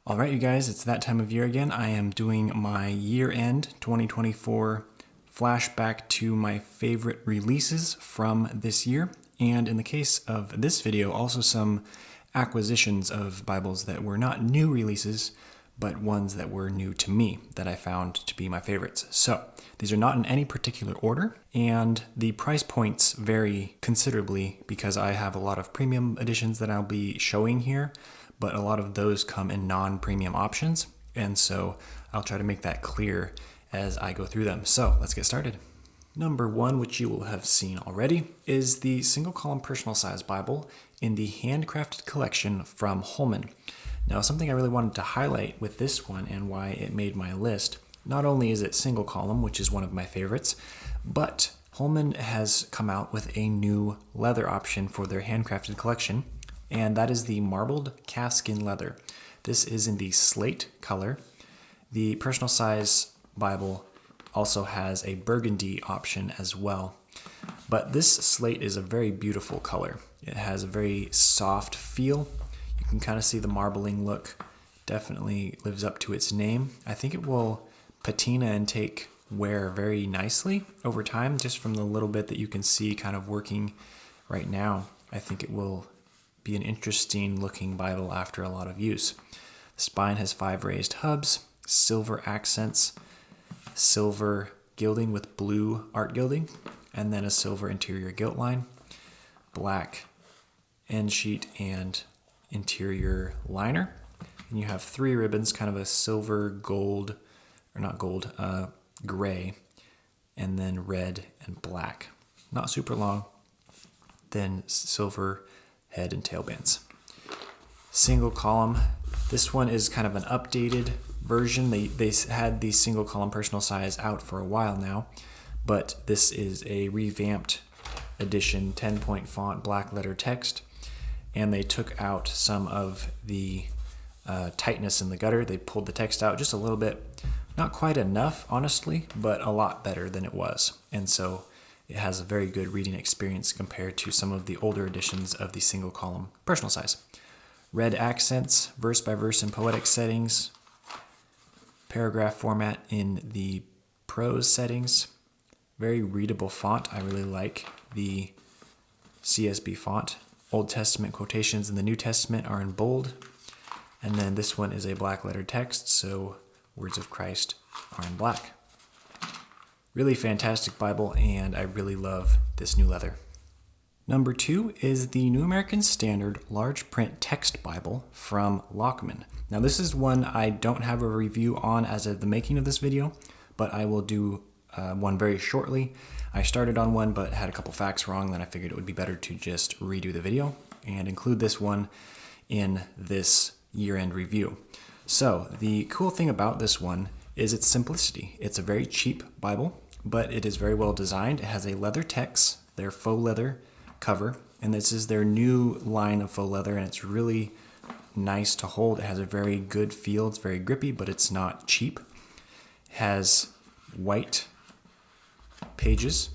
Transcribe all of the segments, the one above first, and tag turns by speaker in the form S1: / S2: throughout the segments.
S1: All right, you guys, it's that time of year again. I am doing my year-end 2024 flashback to my favorite releases from this year. And in the case of this video, also some acquisitions of Bibles that were not new releases, but ones that were new to me that I found to be my favorites. So these are not in any particular order, and the price points vary considerably because I have a lot of premium editions that I'll be showing here, but a lot of those come in non-premium options, and so I'll try to make that clear as I go through them. So let's get started. Number one, which you will have seen already, is the single column personal size Bible in the Handcrafted collection from Holman. Now, something I really wanted to highlight with this one and why it made my list, not only is it single column, which is one of my favorites, but Holman has come out with a new leather option for their Handcrafted collection, and that is the marbled calfskin leather. This is in the Slate color. The personal size Bible also has a burgundy option as well. But this Slate is a very beautiful color. It has a very soft feel. You can kind of see the marbling look. Definitely lives up to its name. I think it will patina and take wear very nicely over time, just from the little bit that you can see kind of working right now. I think it will be an interesting looking Bible after a lot of use. The spine has 5 raised hubs, silver accents, silver gilding with blue art gilding, and then a silver interior gilt line, black end sheet and interior liner. And you have 3 ribbons, kind of a silver gold, or not gold, gray, and then red and black. Not super long. Then silver head and tail bands. Single column. This one is kind of an updated version. They had the single column personal size out for a while now, but this is a revamped edition, 10-point font, black letter text, and they took out some of the tightness in the gutter. They pulled the text out just a little bit, not quite enough, honestly, but a lot better than it was, and so it has a very good reading experience compared to some of the older editions of the single column personal size. Red accents, verse by verse in poetic settings, paragraph format in the prose settings, very readable font. I really like the CSB font. Old Testament quotations in the New Testament are in bold, and then this one is a black letter text, so words of Christ are in black. Really fantastic Bible, and I really love this new leather. Number 2 is the New American Standard Large Print Text Bible from Lockman. Now, this is one I don't have a review on as of the making of this video, but I will do one very shortly. I started on one, but had a couple facts wrong, then I figured it would be better to just redo the video and include this one in this year-end review. So, the cool thing about this one is its simplicity. It's a very cheap Bible, but it is very well designed. It has a leather text, their faux leather cover, and this is their new line of faux leather, and it's really nice to hold. It has a very good feel. It's very grippy, but it's not cheap. It has white pages,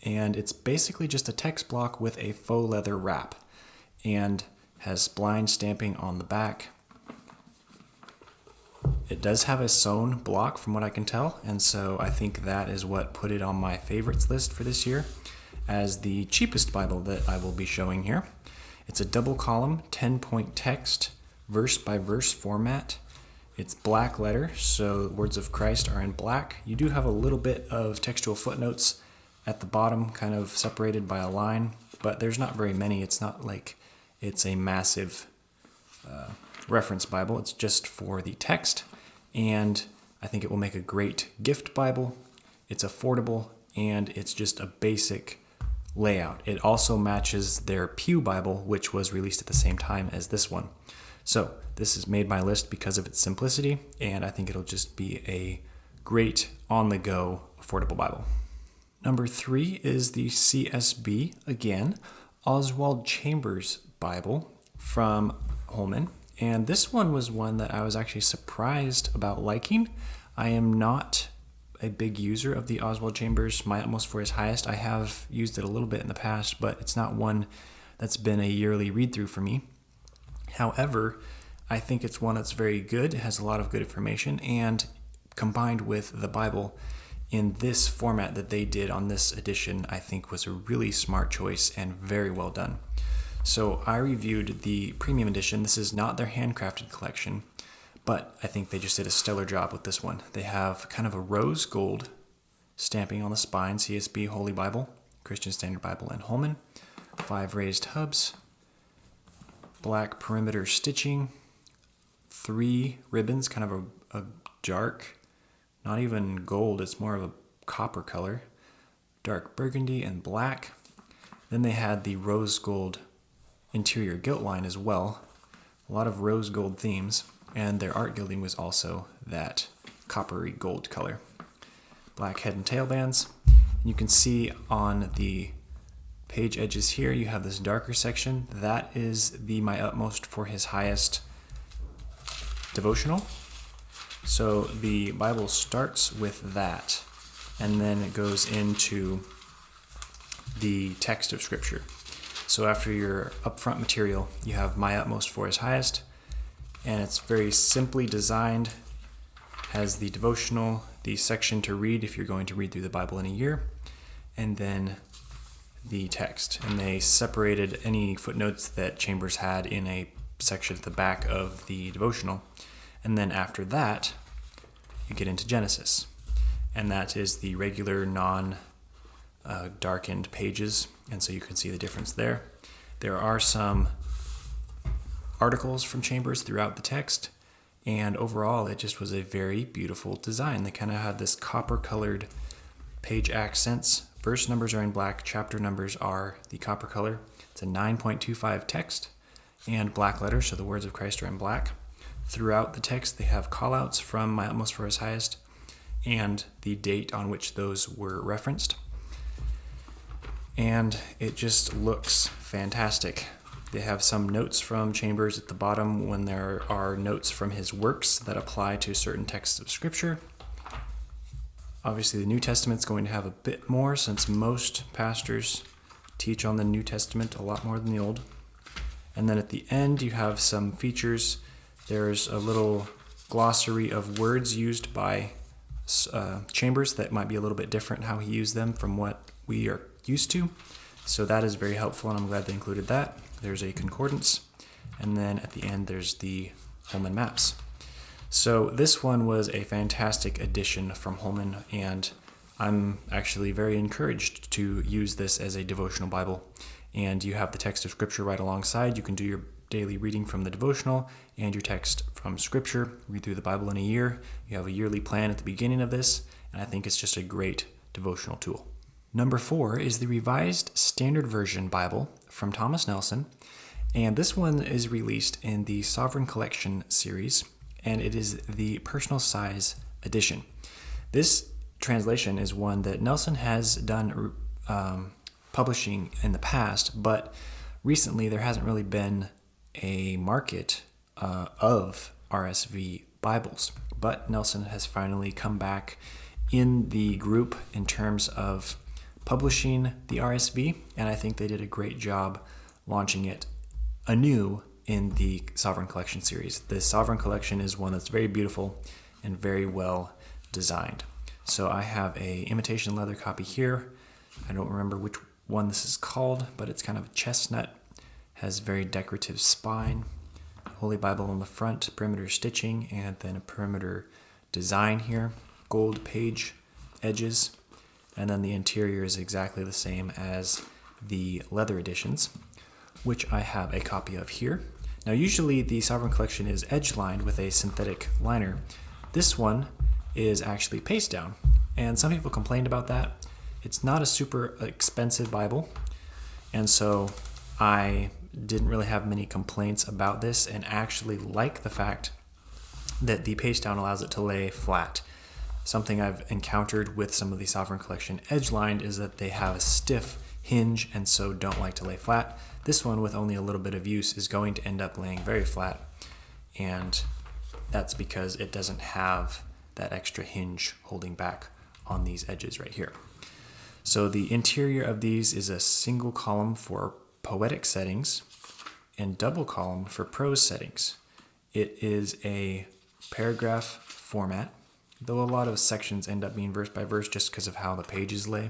S1: and it's basically just a text block with a faux leather wrap, and has blind stamping on the back. It does have a sewn block from what I can tell, and so I think that is what put it on my favorites list for this year as the cheapest Bible that I will be showing here. It's a double column, 10-point text, verse by verse format. It's black letter, so words of Christ are in black. You do have a little bit of textual footnotes at the bottom, kind of separated by a line, but there's not very many. It's not like it's a massive reference Bible. It's just for the text, and I think it will make a great gift Bible. It's affordable, and it's just a basic layout. It also matches their Pew Bible, which was released at the same time as this one. So this has made my list because of its simplicity, and I think it'll just be a great on-the-go affordable Bible. Number 3 is the CSB, again, Oswald Chambers Bible from Holman. And this one was one that I was actually surprised about liking. I am not a big user of the Oswald Chambers My Utmost for His Highest. I have used it a little bit in the past, but it's not one that's been a yearly read-through for me. However, I think it's one that's very good. It has a lot of good information, and combined with the Bible in this format that they did on this edition, I think was a really smart choice and very well done. So I reviewed the premium edition. This is not their handcrafted collection, but I think they just did a stellar job with this one. They have kind of a rose gold stamping on the spine, CSB Holy Bible, Christian Standard Bible, and Holman. 5 raised hubs, black perimeter stitching, 3 ribbons, kind of a dark, not even gold, it's more of a copper color, dark burgundy and black. Then they had the rose gold interior gilt line as well, a lot of rose gold themes, and their art gilding was also that coppery gold color. Black head and tail bands. You can see on the page edges here, you have this darker section. That is the My Utmost for His Highest devotional. So the Bible starts with that, and then it goes into the text of Scripture. So after your upfront material, you have My Utmost for His Highest, and it's very simply designed. Has the devotional, the section to read if you're going to read through the Bible in a year, and then the text. And they separated any footnotes that Chambers had in a section at the back of the devotional. And then after that, you get into Genesis. And that is the regular non-darkened pages. And so you can see the difference there. There are some articles from Chambers throughout the text. And overall, it just was a very beautiful design. They kind of had this copper-colored page accents. Verse numbers are in black. Chapter numbers are the copper color. It's a 9.25 text and black letters, so the words of Christ are in black. Throughout the text, they have callouts from My Utmost for His Highest and the date on which those were referenced. And it just looks fantastic. They have some notes from Chambers at the bottom when there are notes from his works that apply to certain texts of Scripture. Obviously, the New Testament's going to have a bit more since most pastors teach on the New Testament a lot more than the Old. And then at the end, you have some features. There's a little glossary of words used by Chambers that might be a little bit different how he used them from what we are used to. So that is very helpful, and I'm glad they included that. There's a concordance, and then at the end there's the Holman maps. So this one was a fantastic addition from Holman, and I'm actually very encouraged to use this as a devotional Bible. And you have the text of Scripture right alongside. You can do your daily reading from the devotional and your text from Scripture. Read through the Bible in a year. You have a yearly plan at the beginning of this, and I think it's just a great devotional tool. Number 4 is the Revised Standard Version Bible from Thomas Nelson, and this one is released in the Sovereign Collection series, and it is the personal size edition. This translation is one that Nelson has done publishing in the past, but recently there hasn't really been a market of RSV Bibles. But Nelson has finally come back in the group in terms of publishing the RSV, and I think they did a great job launching it anew in the Sovereign Collection series. The Sovereign Collection is one that's very beautiful and very well designed. So I have a imitation leather copy here. I don't remember which one this is called, but it's kind of a chestnut, has very decorative spine, Holy Bible on the front, perimeter stitching, and then a perimeter design here, gold page edges, and then the interior is exactly the same as the leather editions, which I have a copy of here. Now usually the Sovereign Collection is edge-lined with a synthetic liner. This one is actually paste down, and some people complained about that. It's not a super expensive Bible, and so I didn't really have many complaints about this and actually like the fact that the paste down allows it to lay flat. Something I've encountered with some of the Sovereign Collection edge-lined is that they have a stiff hinge and so don't like to lay flat. This one, with only a little bit of use, is going to end up laying very flat, and that's because it doesn't have that extra hinge holding back on these edges right here. So the interior of these is a single column for poetic settings and double column for prose settings. It is a paragraph format, though a lot of sections end up being verse by verse just because of how the pages lay.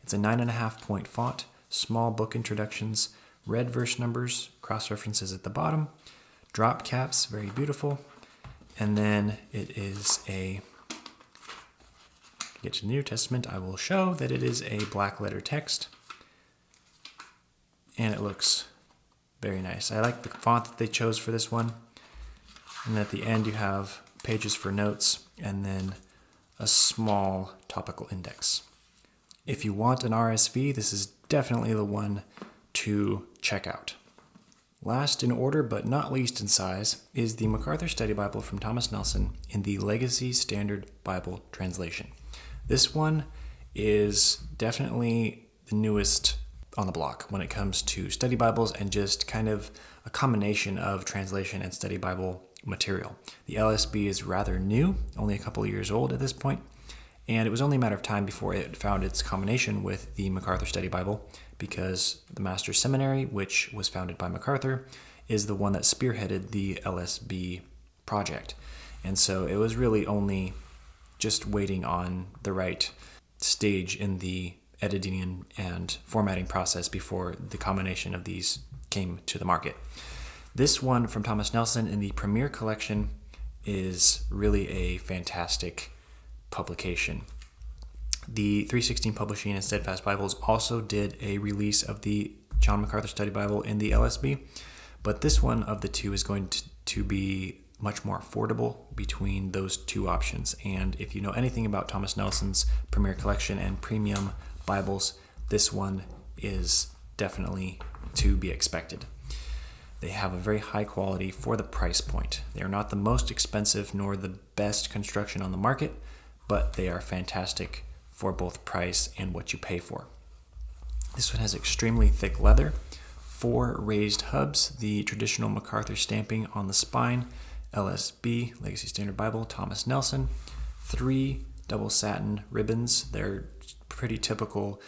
S1: It's a 9.5 point font, small book introductions, red verse numbers, cross references at the bottom, drop caps, very beautiful. And then it is get to the New Testament, I will show that it is a black letter text. And it looks very nice. I like the font that they chose for this one. And at the end you have pages for notes and then a small topical index. If you want an RSV, this is definitely the one to check out. Last in order, but not least in size, is the MacArthur Study Bible from Thomas Nelson in the Legacy Standard Bible translation. This one is definitely the newest on the block when it comes to study Bibles and just kind of a combination of translation and study Bible material. The LSB is rather new, only a couple of years old at this point, and it was only a matter of time before it found its combination with the MacArthur Study Bible, because the Master's Seminary, which was founded by MacArthur, is the one that spearheaded the LSB project. And so it was really only just waiting on the right stage in the editing and formatting process before the combination of these came to the market. This one from Thomas Nelson in the Premier Collection is really a fantastic publication. The 316 Publishing and Steadfast Bibles also did a release of the John MacArthur Study Bible in the LSB, but this one of the two is going to be much more affordable between those two options. And if you know anything about Thomas Nelson's Premier Collection and Premium Bibles, this one is definitely to be expected. They have a very high quality for the price point. They are not the most expensive nor the best construction on the market, but they are fantastic for both price and what you pay for. This one has extremely thick leather, 4 raised hubs, the traditional MacArthur stamping on the spine, LSB, Legacy Standard Bible, Thomas Nelson, 3 double satin ribbons. They're pretty typical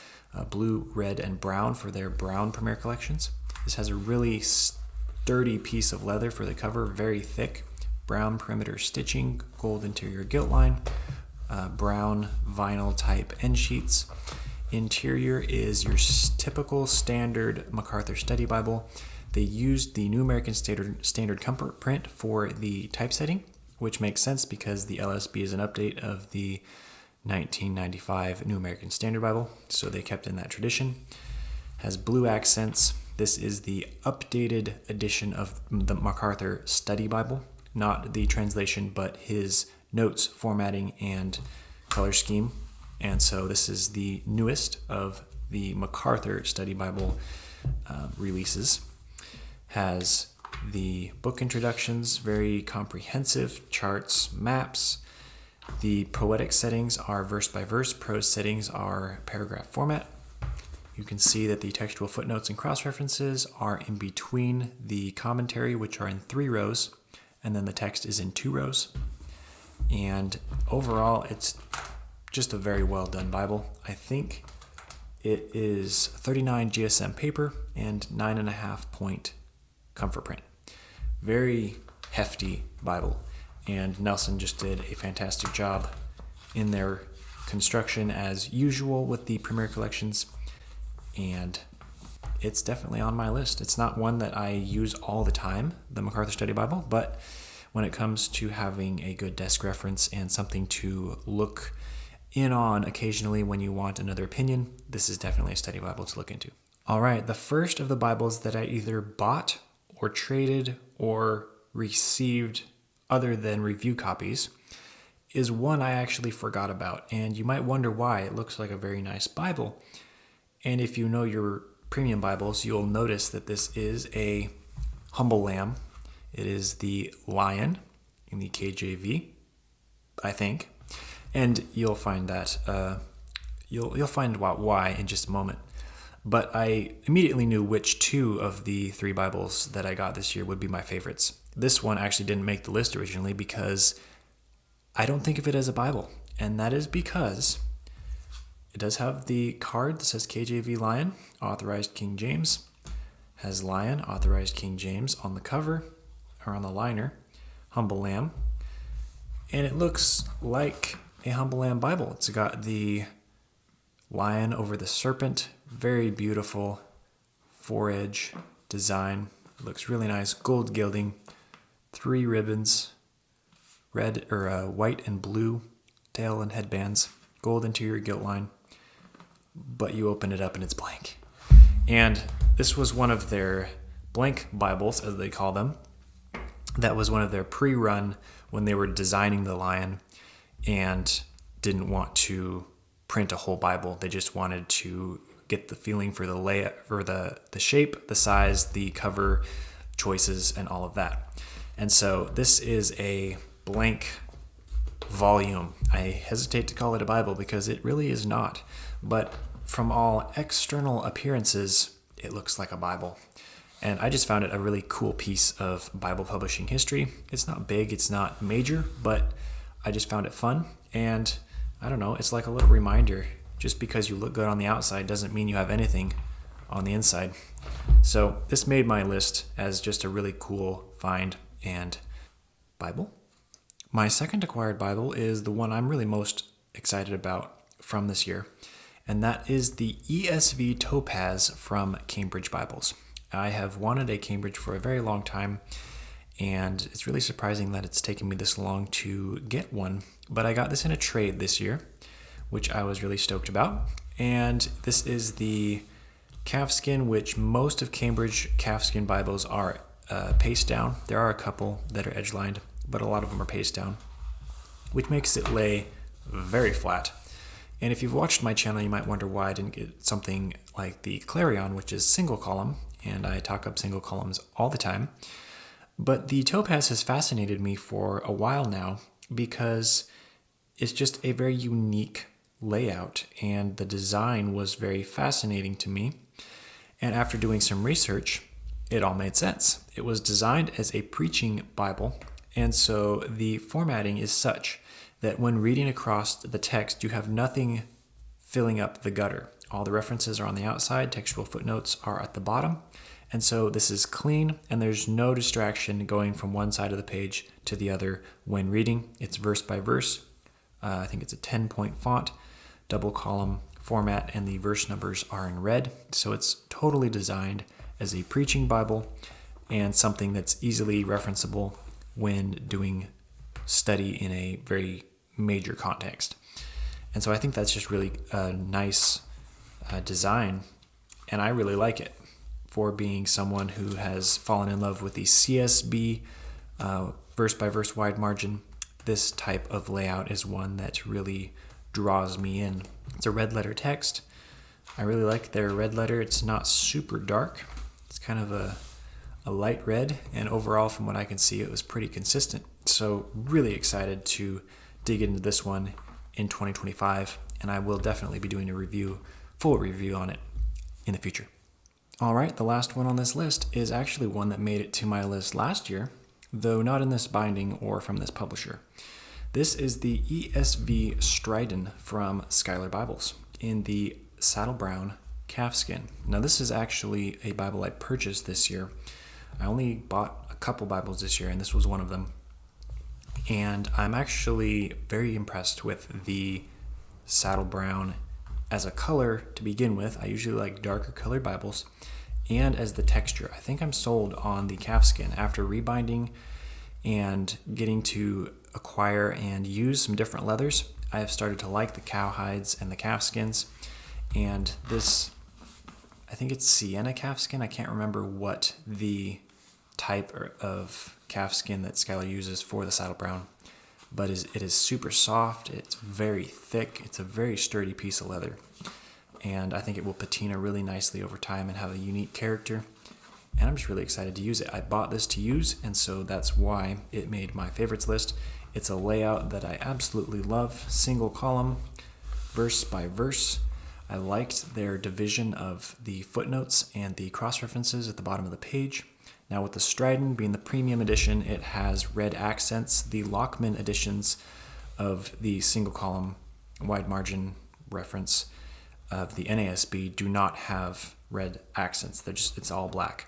S1: blue, red, and brown for their brown Premier collections. This has a really sturdy piece of leather for the cover, very thick, brown perimeter stitching, gold interior gilt line, brown vinyl type end sheets. Interior is your typical standard MacArthur Study Bible. They used the New American Standard Comfort print for the typesetting, which makes sense because the LSB is an update of the 1995 New American Standard Bible, so they kept in that tradition. Has blue accents. This is the updated edition of the MacArthur Study Bible, not the translation, but his notes, formatting, and color scheme. And so this is the newest of the MacArthur Study Bible releases. Has the book introductions, very comprehensive, charts, maps. The poetic settings are verse by verse. Prose settings are paragraph format. You can see that the textual footnotes and cross-references are in between the commentary, which are in 3 rows, and then the text is in 2 rows. And overall, it's just a very well done Bible. I think it is 39 GSM paper and 9.5 point comfort print. Very hefty Bible, and Nelson just did a fantastic job in their construction as usual with the Premier collections, and it's definitely on my list. It's not one that I use all the time, the MacArthur Study Bible, but when it comes to having a good desk reference and something to look in on occasionally when you want another opinion, this is definitely a study Bible to look into. All right, the first of the Bibles that I either bought or traded or received other than review copies is one I actually forgot about. And you might wonder why. It looks like a very nice Bible. And if you know your premium Bibles, you'll notice that this is a humble lamb. It is the Lion in the KJV, I think. And you'll find that you'll find why in just a moment. But I immediately knew which 2 of the 3 Bibles that I got this year would be my favorites. This one actually didn't make the list originally because I don't think of it as a Bible. And that is because it does have the card that says KJV Lion, authorized King James. Has Lion, authorized King James on the cover or on the liner. humble lamb. And it looks like a humble lamb Bible. It's got the lion over the serpent. Very beautiful four-edge design. It looks really nice. Gold gilding. 3 ribbons. White and blue tail and headbands. Gold interior gilt line. But you open it up and it's blank. And this was one of their blank Bibles, as they call them. That was one of their pre-run when they were designing the lion and didn't want to print a whole Bible. They just wanted to get the feeling for the layout, for the shape, the size, the cover choices, and all of that. And so this is a blank volume. I hesitate to call it a Bible because it really is not. But from all external appearances, it looks like a Bible. And I just found it a really cool piece of Bible publishing history. It's not big, it's not major, but I just found it fun. And I don't know, it's like a little reminder. Just because you look good on the outside doesn't mean you have anything on the inside. So this made my list as just a really cool find and Bible. My second acquired Bible is the one I'm really most excited about from this year. And that is the ESV Topaz from Cambridge Bibles. I have wanted a Cambridge for a very long time, and it's really surprising that it's taken me this long to get one. But I got this in a trade this year, which I was really stoked about. And this is the calfskin, which most of Cambridge calfskin Bibles are paste down. There are a couple that are edge-lined, but a lot of them are paste down, which makes it lay very flat. And if you've watched my channel, you might wonder why I didn't get something like the Clarion, which is single column, and I talk up single columns all the time. But the Topaz has fascinated me for a while now because it's just a very unique layout, and the design was very fascinating to me. And after doing some research, it all made sense. It was designed as a preaching Bible, and so the formatting is such that when reading across the text, you have nothing filling up the gutter. All the references are on the outside, textual footnotes are at the bottom, and so this is clean, and there's no distraction going from one side of the page to the other when reading. It's verse by verse. I think it's a 10-point font, double column format, and the verse numbers are in red. So it's totally designed as a preaching Bible and something that's easily referenceable when doing study in a very major context. And so I think that's just really a nice design, and I really like it for being someone who has fallen in love with the CSB verse by verse wide margin. This type of layout is one that really draws me in. It's a red letter text. I really like their red letter. It's not super dark. It's kind of a light red, and overall from what I can see, it was pretty consistent. So really excited to dig into this one in 2025, and I will definitely be doing a full review on it in the future. All right, the last one on this list is actually one that made it to my list last year, though not in this binding or from this publisher. This is the ESV Stridon from Skylar Bibles in the saddle brown calfskin. Now this is actually a Bible I purchased this year. I only bought a couple Bibles this year, and this was one of them. And I'm actually very impressed with the saddle brown as a color to begin with. I usually like darker colored Bibles, and as the texture. I think I'm sold on the calfskin. After rebinding and getting to acquire and use some different leathers, I have started to like the cowhides and the calfskins. And this, I think it's sienna calfskin. I can't remember what the type of calfskin that Skylar uses for the saddle brown, but it is super soft. It's very thick. It's a very sturdy piece of leather, and I think it will patina really nicely over time and have a unique character, and I'm just really excited to use it. I bought this to use, and so that's why it made my favorites list. It's a layout that I absolutely love, single column, verse by verse. I liked their division of the footnotes and the cross references at the bottom of the page. Now with the Stridon being the premium edition, it has red accents. The Lockman editions of the single column wide margin reference of the NASB do not have red accents. It's all black.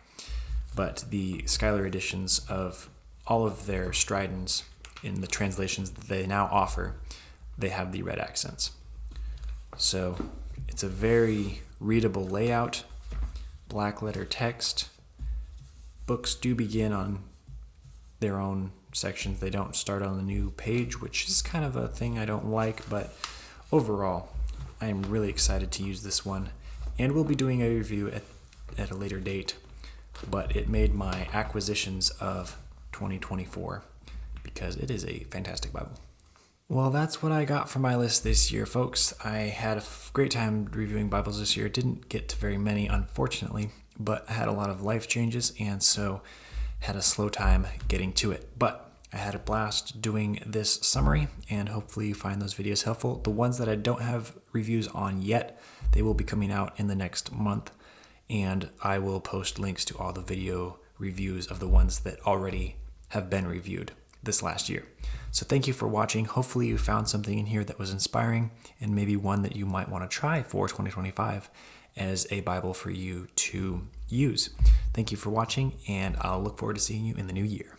S1: But the Skylar editions of all of their stridents in the translations that they now offer, they have the red accents. So it's a very readable layout, black letter text. Books do begin on their own sections. They don't start on the new page, which is kind of a thing I don't like, but overall, I am really excited to use this one, and we'll be doing a review at a later date, but it made my acquisitions of 2024 because it is a fantastic Bible. Well, that's what I got for my list this year, folks. I had a great time reviewing Bibles this year. Didn't get to very many, unfortunately, but I had a lot of life changes, and so had a slow time getting to it. But I had a blast doing this summary, and hopefully you find those videos helpful. The ones that I don't have reviews on yet, they will be coming out in the next month, and I will post links to all the video reviews of the ones that already have been reviewed this last year. So thank you for watching. Hopefully you found something in here that was inspiring, and maybe one that you might want to try for 2025 as a Bible for you to use. Thank you for watching, and I'll look forward to seeing you in the new year.